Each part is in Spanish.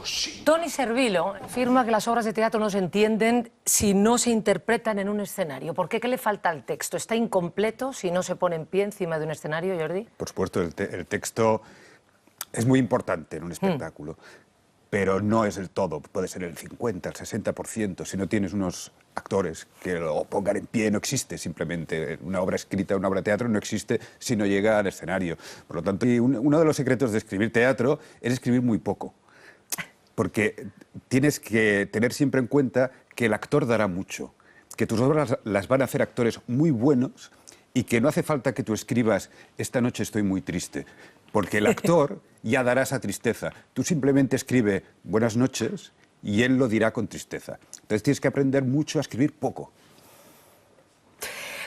sí. Toni Servillo afirma que las obras de teatro no se entienden si no se interpretan en un escenario. ¿Por qué? ¿Qué le falta al texto? ¿Está incompleto si no se pone en pie encima de un escenario, Jordi? Por supuesto, el texto es muy importante en un espectáculo, pero no es el todo. Puede ser el 50, el 60%. Si no tienes unos actores que lo pongan en pie, no existe simplemente. Una obra escrita, una obra de teatro no existe si no llega al escenario. Por lo tanto, uno de los secretos de escribir teatro es escribir muy poco. Porque tienes que tener siempre en cuenta que el actor dará mucho, que tus obras las van a hacer actores muy buenos y que no hace falta que tú escribas «esta noche estoy muy triste», porque el actor ya dará esa tristeza. Tú simplemente escribe «buenas noches» y él lo dirá con tristeza. Entonces tienes que aprender mucho a escribir poco.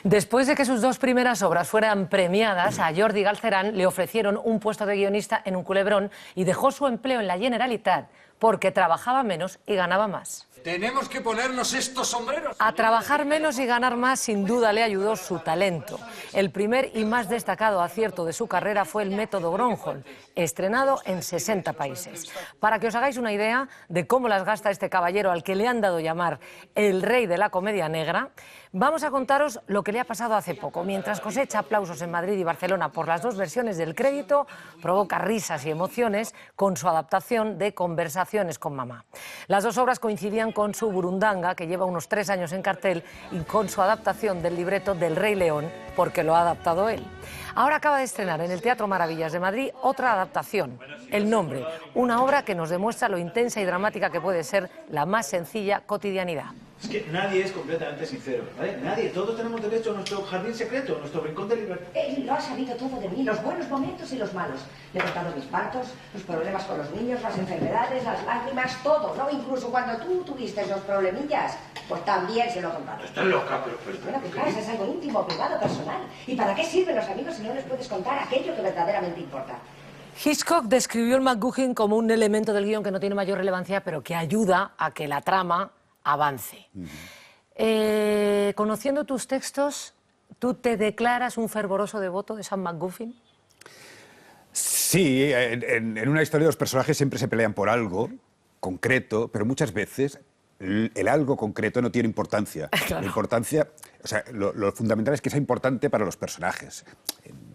Después de que sus dos primeras obras fueran premiadas, a Jordi Galcerán le ofrecieron un puesto de guionista en Un culebrón y dejó su empleo en la Generalitat porque trabajaba menos y ganaba más. Tenemos que ponernos estos sombreros. A trabajar menos y ganar más, sin duda, le ayudó su talento. El primer y más destacado acierto de su carrera fue el método Gronholm, estrenado en 60 países. Para que os hagáis una idea de cómo las gasta este caballero al que le han dado llamar el rey de la comedia negra, vamos a contaros lo que le ha pasado hace poco. Mientras cosecha aplausos en Madrid y Barcelona por las dos versiones del Crédito, provoca risas y emociones con su adaptación de Conversaciones con mamá. Las dos obras coincidían con su Burundanga, que lleva unos 3 años en cartel, y con su adaptación del libreto del Rey León, porque lo ha adaptado él. Ahora acaba de estrenar en el Teatro Maravillas de Madrid otra adaptación, El nombre, una obra que nos demuestra lo intensa y dramática que puede ser la más sencilla cotidianidad. Es que nadie es completamente sincero, ¿vale? Nadie. Todos tenemos derecho a nuestro jardín secreto, a nuestro rincón de libertad. Él lo ha sabido todo de mí, los buenos momentos y los malos. Le he contado mis partos, los problemas con los niños, las enfermedades, las lágrimas, todo, ¿no? Incluso cuando tú tuviste esos problemillas, pues también se lo he contado. Estás loca, pero... Bueno, ¿qué pasa? Es algo íntimo, privado, personal. ¿Y para qué sirven los amigos si no les puedes contar aquello que verdaderamente importa? Hitchcock describió el MacGuffin como un elemento del guión que no tiene mayor relevancia, pero que ayuda a que la trama avance. Conociendo tus textos, ¿tú te declaras un fervoroso devoto de Sam MacGuffin? Sí, en una historia los personajes siempre se pelean por algo concreto, pero muchas veces el algo concreto no tiene importancia. Claro. La importancia, o sea, lo fundamental es que sea importante para los personajes.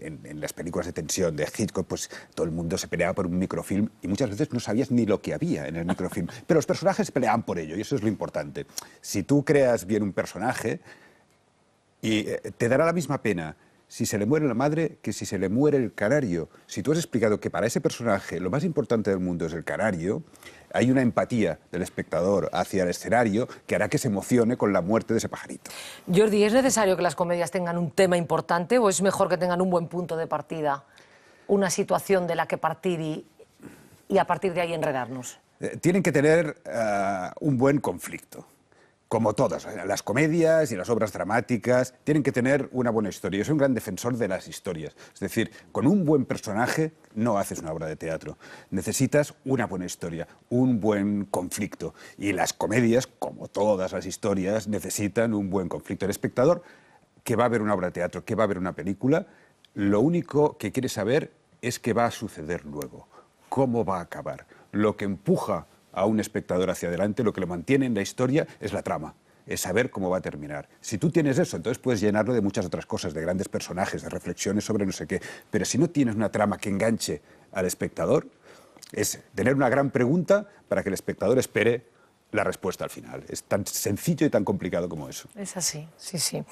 En las películas de tensión de Hitchcock, pues todo el mundo se peleaba por un microfilm y muchas veces no sabías ni lo que había en el microfilm. Pero los personajes se peleaban por ello y eso es lo importante. Si tú creas bien un personaje, y te dará la misma pena si se le muere la madre que si se le muere el canario. Si tú has explicado que para ese personaje lo más importante del mundo es el canario, hay una empatía del espectador hacia el escenario que hará que se emocione con la muerte de ese pajarito. Jordi, ¿es necesario que las comedias tengan un tema importante o es mejor que tengan un buen punto de partida, una situación de la que partir y a partir de ahí enredarnos? Tienen que tener un buen conflicto. Como todas, las comedias y las obras dramáticas tienen que tener una buena historia. Yo soy un gran defensor de las historias. Es decir, con un buen personaje no haces una obra de teatro. Necesitas una buena historia, un buen conflicto. Y las comedias, como todas las historias, necesitan un buen conflicto. El espectador que va a ver una obra de teatro, que va a ver una película, lo único que quiere saber es qué va a suceder luego, cómo va a acabar. Lo que empuja a un espectador hacia adelante, lo que lo mantiene en la historia es la trama, es saber cómo va a terminar. Si tú tienes eso, entonces puedes llenarlo de muchas otras cosas, de grandes personajes, de reflexiones sobre no sé qué, pero si no tienes una trama que enganche al espectador, es tener una gran pregunta para que el espectador espere la respuesta al final. Es tan sencillo y tan complicado como eso. Es así, sí, sí.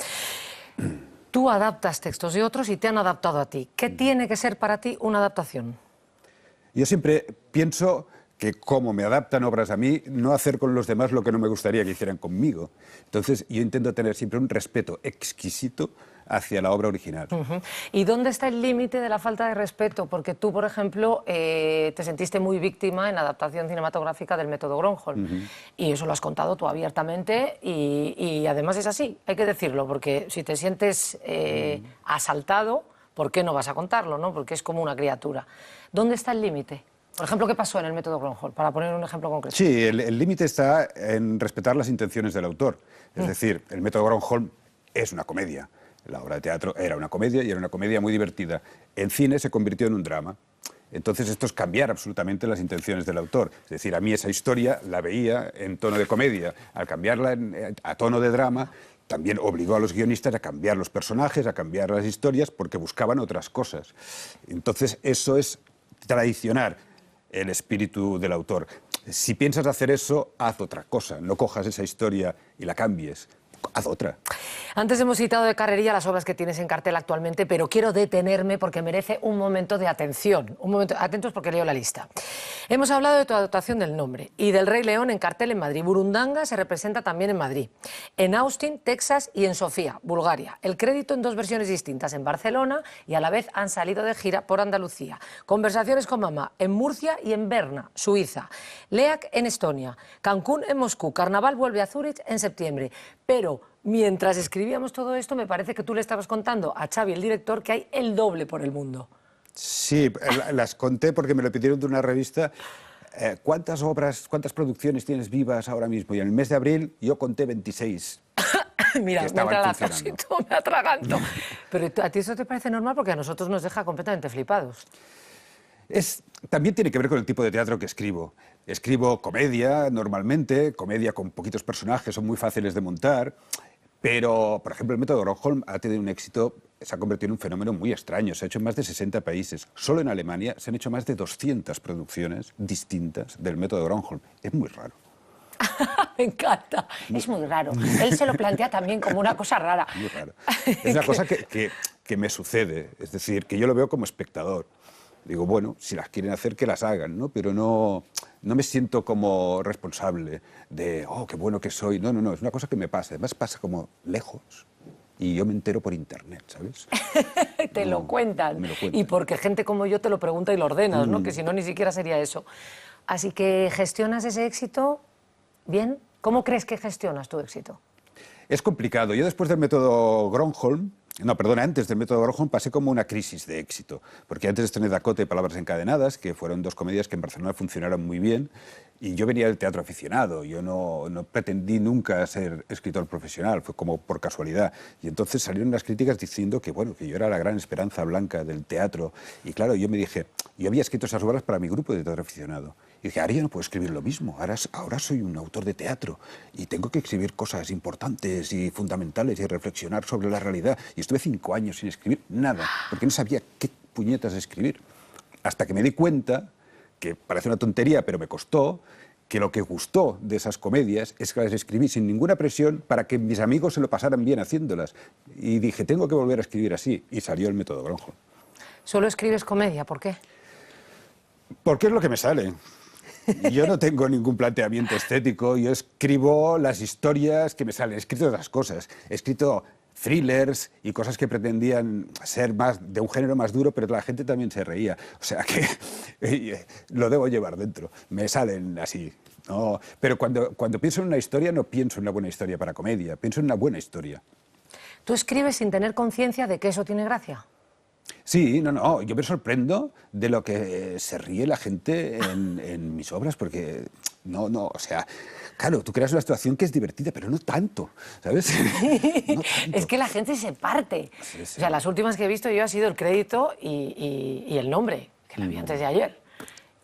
Tú adaptas textos de otros y te han adaptado a ti. ¿Qué tiene que ser para ti una adaptación? Yo siempre pienso que como me adaptan obras a mí, no hacer con los demás lo que no me gustaría que hicieran conmigo. Entonces yo intento tener siempre un respeto exquisito hacia la obra original. ¿Y dónde está el límite de la falta de respeto? Porque tú, por ejemplo, te sentiste muy víctima en la adaptación cinematográfica del método Gronholm. Y eso lo has contado tú abiertamente y además es así, hay que decirlo, porque si te sientes asaltado, ¿por qué no vas a contarlo, no? Porque es como una criatura. ¿Dónde está el límite? Por ejemplo, ¿qué pasó en el método Gronholm? Para poner un ejemplo concreto. Sí, el límite está en respetar las intenciones del autor. Es decir, el método Gronholm es una comedia. La obra de teatro era una comedia y era una comedia muy divertida. En cine se convirtió en un drama. Entonces esto es cambiar absolutamente las intenciones del autor. Es decir, a mí esa historia la veía en tono de comedia. Al cambiarla a tono de drama, también obligó a los guionistas a cambiar los personajes, a cambiar las historias, porque buscaban otras cosas. Entonces eso es traicionar el espíritu del autor. Si piensas hacer eso, haz otra cosa. No cojas esa historia y la cambies. Haz otra. Antes hemos citado de carrerilla las obras que tienes en cartel actualmente, pero quiero detenerme porque merece un momento de atención. Un momento, atentos porque leo la lista. Hemos hablado de tu adaptación del Nombre y del Rey León en cartel en Madrid. Burundanga se representa también en Madrid, en Austin, Texas y en Sofía, Bulgaria. El crédito en 2 versiones distintas, en Barcelona, y a la vez han salido de gira por Andalucía. Conversaciones con mamá en Murcia y en Berna, Suiza. Leac en Estonia, Cancún en Moscú, Carnaval vuelve a Zúrich en septiembre. Pero mientras escribíamos todo esto, me parece que tú le estabas contando a Xavi, el director, que hay el doble por el mundo. Sí, las conté porque me lo pidieron de una revista. ¿Cuántas obras, cuántas producciones tienes vivas ahora mismo? Y en el mes de abril yo conté 26. Mira, me entra la tos y todo, me atraganto. Pero ¿a ti eso te parece normal? Porque a nosotros nos deja completamente flipados. También tiene que ver con el tipo de teatro que escribo. Escribo comedia normalmente, comedia con poquitos personajes, son muy fáciles de montar, pero, por ejemplo, el método Gronholm ha tenido un éxito, se ha convertido en un fenómeno muy extraño, se ha hecho en más de 60 países. Solo en Alemania se han hecho más de 200 producciones distintas del método Gronholm. Es muy raro. Me encanta. Es muy raro. Él se lo plantea también como una cosa rara. Muy raro. Es una cosa que me sucede, es decir, que yo lo veo como espectador. Digo, bueno, si las quieren hacer, que las hagan, ¿no? Pero no me siento como responsable de, oh, qué bueno que soy. No, no, no, es una cosa que me pasa. Además pasa como lejos y yo me entero por internet, ¿sabes? Te lo cuentan. Me lo cuentan. Y porque gente como yo te lo pregunta y lo ordenas, ¿no? Que si no, ni siquiera sería eso. Así que, ¿gestionas ese éxito bien? ¿Cómo crees que gestionas tu éxito? Es complicado. Yo después del método Gronholm, antes del método Gronholm pasé como una crisis de éxito, porque antes de Dakota y Palabras encadenadas, que fueron 2 comedias que en Barcelona funcionaron muy bien, y yo venía del teatro aficionado, yo no pretendí nunca ser escritor profesional, fue como por casualidad, y entonces salieron las críticas diciendo que, bueno, que yo era la gran esperanza blanca del teatro, y claro, yo me dije, yo había escrito esas obras para mi grupo de teatro aficionado, y dije, ahora yo no puedo escribir lo mismo, ahora soy un autor de teatro, y tengo que escribir cosas importantes y fundamentales y reflexionar sobre la realidad, y estuve 5 años sin escribir nada, porque no sabía qué puñetas escribir, hasta que me di cuenta, que parece una tontería, pero me costó, que lo que gustó de esas comedias es que las escribí sin ninguna presión para que mis amigos se lo pasaran bien haciéndolas. Y dije, tengo que volver a escribir así. Y salió el método Gronholm. ¿Solo escribes comedia? ¿Por qué? Porque es lo que me sale. Yo no tengo ningún planteamiento estético. Yo escribo las historias que me salen. He escrito otras cosas. He escrito thrillers y cosas que pretendían ser más de un género más duro, pero la gente también se reía. O sea que lo debo llevar dentro. Me salen así. No, pero cuando pienso en una historia, no pienso en una buena historia para comedia, pienso en una buena historia. ¿Tú escribes sin tener conciencia de que eso tiene gracia? Sí, no, yo me sorprendo de lo que se ríe la gente en mis obras, porque o sea, claro, tú creas una situación que es divertida, pero no tanto, ¿sabes? No tanto. Es que la gente se parte. Sí. O sea, las últimas que he visto yo ha sido El crédito y El nombre, que la vi antes de ayer.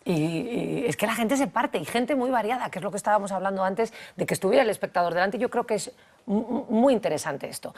Y es que la gente se parte, y gente muy variada, que es lo que estábamos hablando antes, de que estuviera el espectador delante. Yo creo que es muy interesante esto.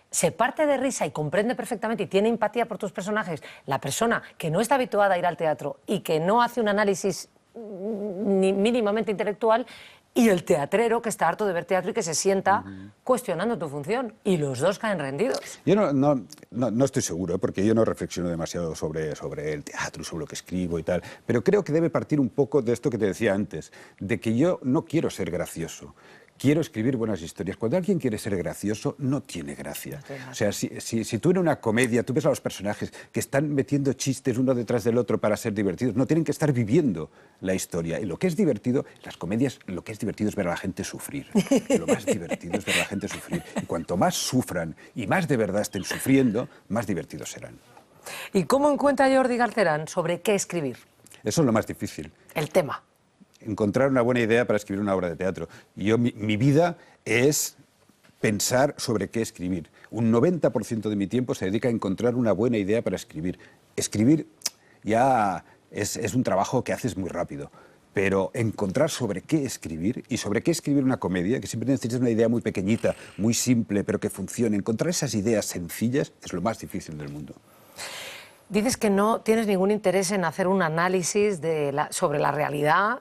Se parte de risa y comprende perfectamente y tiene empatía por tus personajes la persona que no está habituada a ir al teatro y que no hace un análisis ni mínimamente intelectual, y el teatrero que está harto de ver teatro y que se sienta cuestionando tu función, y los dos caen rendidos. Yo no estoy seguro, porque yo no reflexiono demasiado sobre el teatro, sobre lo que escribo y tal, pero creo que debe partir un poco de esto que te decía antes, de que yo no quiero ser gracioso. Quiero escribir buenas historias. Cuando alguien quiere ser gracioso, no tiene gracia. O sea, si tú en una comedia, tú ves a los personajes que están metiendo chistes uno detrás del otro para ser divertidos, no tienen que estar viviendo la historia. Y lo que es divertido, las comedias, lo que es divertido es ver a la gente sufrir. Lo más divertido es ver a la gente sufrir. Y cuanto más sufran y más de verdad estén sufriendo, más divertidos serán. ¿Y cómo encuentra Jordi Galcerán sobre qué escribir? Eso es lo más difícil. El tema. Encontrar una buena idea para escribir una obra de teatro. Mi vida es pensar sobre qué escribir. Un 90% de mi tiempo se dedica a encontrar una buena idea para escribir. Escribir ya es un trabajo que haces muy rápido. Pero encontrar sobre qué escribir y sobre qué escribir una comedia, que siempre necesitas una idea muy pequeñita, muy simple, pero que funcione. Encontrar esas ideas sencillas es lo más difícil del mundo. Dices que no tienes ningún interés en hacer un análisis sobre la realidad,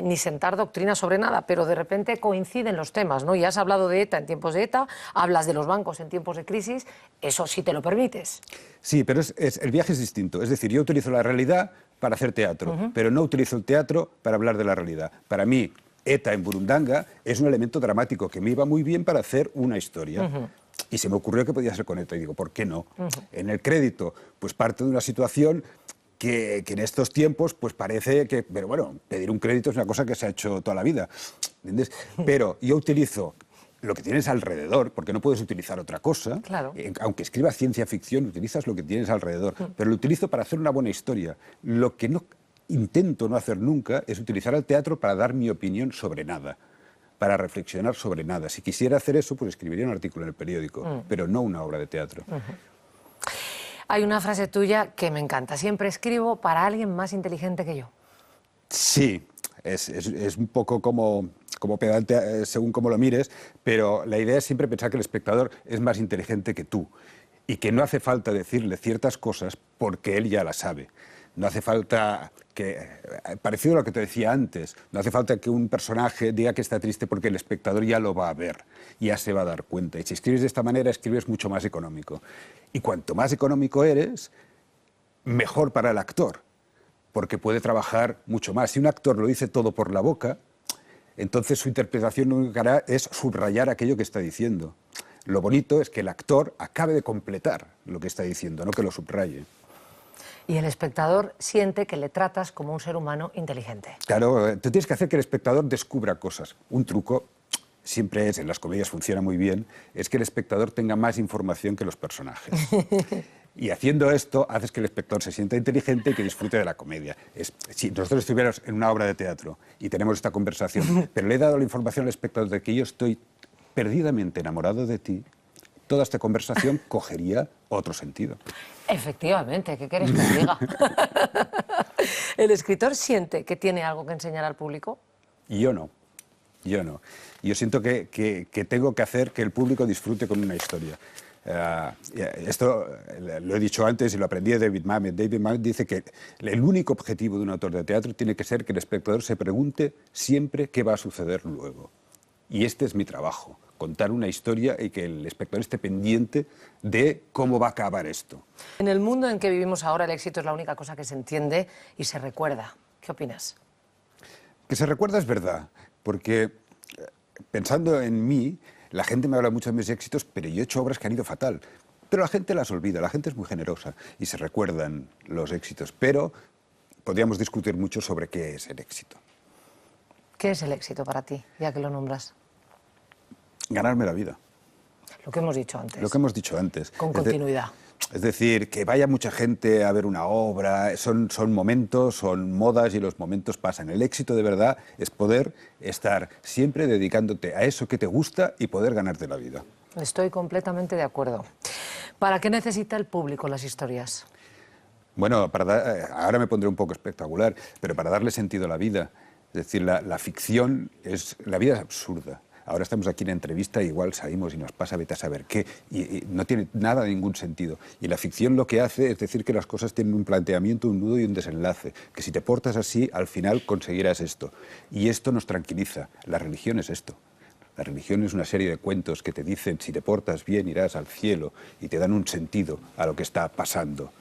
ni sentar doctrina sobre nada, pero de repente coinciden los temas, ¿no? Y has hablado de ETA en tiempos de ETA, hablas de los bancos en tiempos de crisis, eso sí te lo permites. Sí, pero el viaje es distinto. Es decir, yo utilizo la realidad para hacer teatro, pero no utilizo el teatro para hablar de la realidad. Para mí, ETA en Burundanga es un elemento dramático que me iba muy bien para hacer una historia. Y se me ocurrió que podía ser con ETA y digo, ¿por qué no? En el crédito, pues parte de una situación que en estos tiempos pues parece que, pero bueno, pedir un crédito es una cosa que se ha hecho toda la vida, ¿entiendes? Pero yo utilizo lo que tienes alrededor, porque no puedes utilizar otra cosa. Claro. Aunque escribas ciencia ficción, utilizas lo que tienes alrededor, pero lo utilizo para hacer una buena historia. Lo que no intento no hacer nunca es utilizar el teatro para dar mi opinión sobre nada, para reflexionar sobre nada. Si quisiera hacer eso, pues escribiría un artículo en el periódico, pero no una obra de teatro. Hay una frase tuya que me encanta. Siempre escribo para alguien más inteligente que yo. Sí, es un poco como pedante según cómo lo mires, pero la idea es siempre pensar que el espectador es más inteligente que tú y que no hace falta decirle ciertas cosas porque él ya las sabe. No hace falta que, parecido a lo que te decía antes, no hace falta que un personaje diga que está triste porque el espectador ya lo va a ver, ya se va a dar cuenta. Y si escribes de esta manera, escribes mucho más económico. Y cuanto más económico eres, mejor para el actor, porque puede trabajar mucho más. Si un actor lo dice todo por la boca, entonces su interpretación lo que hará es subrayar aquello que está diciendo. Lo bonito es que el actor acabe de completar lo que está diciendo, no que lo subraye. Y el espectador siente que le tratas como un ser humano inteligente. Claro, tú tienes que hacer que el espectador descubra cosas. Un truco siempre es, en las comedias funciona muy bien, es que el espectador tenga más información que los personajes. Y haciendo esto, haces que el espectador se sienta inteligente y que disfrute de la comedia. Si nosotros estuviéramos en una obra de teatro y tenemos esta conversación, pero le he dado la información al espectador de que yo estoy perdidamente enamorado de ti, toda esta conversación cogería otro sentido. Efectivamente, ¿qué quieres que diga? ¿El escritor siente que tiene algo que enseñar al público? Y yo no. Yo siento que tengo que hacer que el público disfrute con una historia. Esto lo he dicho antes y lo aprendí de David Mamet. David Mamet dice que el único objetivo de un autor de teatro tiene que ser que el espectador se pregunte siempre qué va a suceder luego. Y este es mi trabajo, contar una historia y que el espectador esté pendiente de cómo va a acabar esto. En el mundo en que vivimos ahora, el éxito es la única cosa que se entiende y se recuerda. ¿Qué opinas? Que se recuerda es verdad, porque pensando en mí, la gente me habla mucho de mis éxitos, pero yo he hecho obras que han ido fatal. Pero la gente las olvida, la gente es muy generosa y se recuerdan los éxitos. Pero podríamos discutir mucho sobre qué es el éxito. ¿Qué es el éxito para ti, ya que lo nombras? Ganarme la vida. Lo que hemos dicho antes. Lo que hemos dicho antes. Con continuidad. Es decir, que vaya mucha gente a ver una obra, son momentos, son modas y los momentos pasan. El éxito de verdad es poder estar siempre dedicándote a eso que te gusta y poder ganarte la vida. Estoy completamente de acuerdo. ¿Para qué necesita el público las historias? Bueno, ahora me pondré un poco espectacular, pero para darle sentido a la vida. Es decir, la ficción la vida es absurda. Ahora estamos aquí en entrevista y igual salimos y nos pasa vete a saber qué, y no tiene nada de ningún sentido. Y la ficción lo que hace es decir que las cosas tienen un planteamiento, un nudo y un desenlace, que si te portas así, al final conseguirás esto. Y esto nos tranquiliza. La religión es esto. La religión es una serie de cuentos que te dicen si te portas bien irás al cielo y te dan un sentido a lo que está pasando.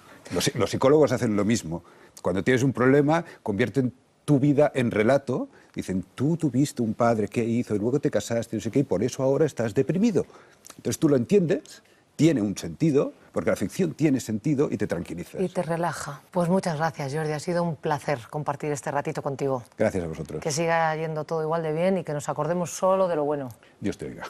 Los psicólogos hacen lo mismo. Cuando tienes un problema, convierten tu vida en relato, dicen, tú tuviste un padre que hizo y luego te casaste, no sé qué, y por eso ahora estás deprimido. Entonces tú lo entiendes, tiene un sentido, porque la ficción tiene sentido y te tranquiliza. Y te relaja. Pues muchas gracias, Jordi, ha sido un placer compartir este ratito contigo. Gracias a vosotros. Que siga yendo todo igual de bien y que nos acordemos solo de lo bueno. Dios te oiga.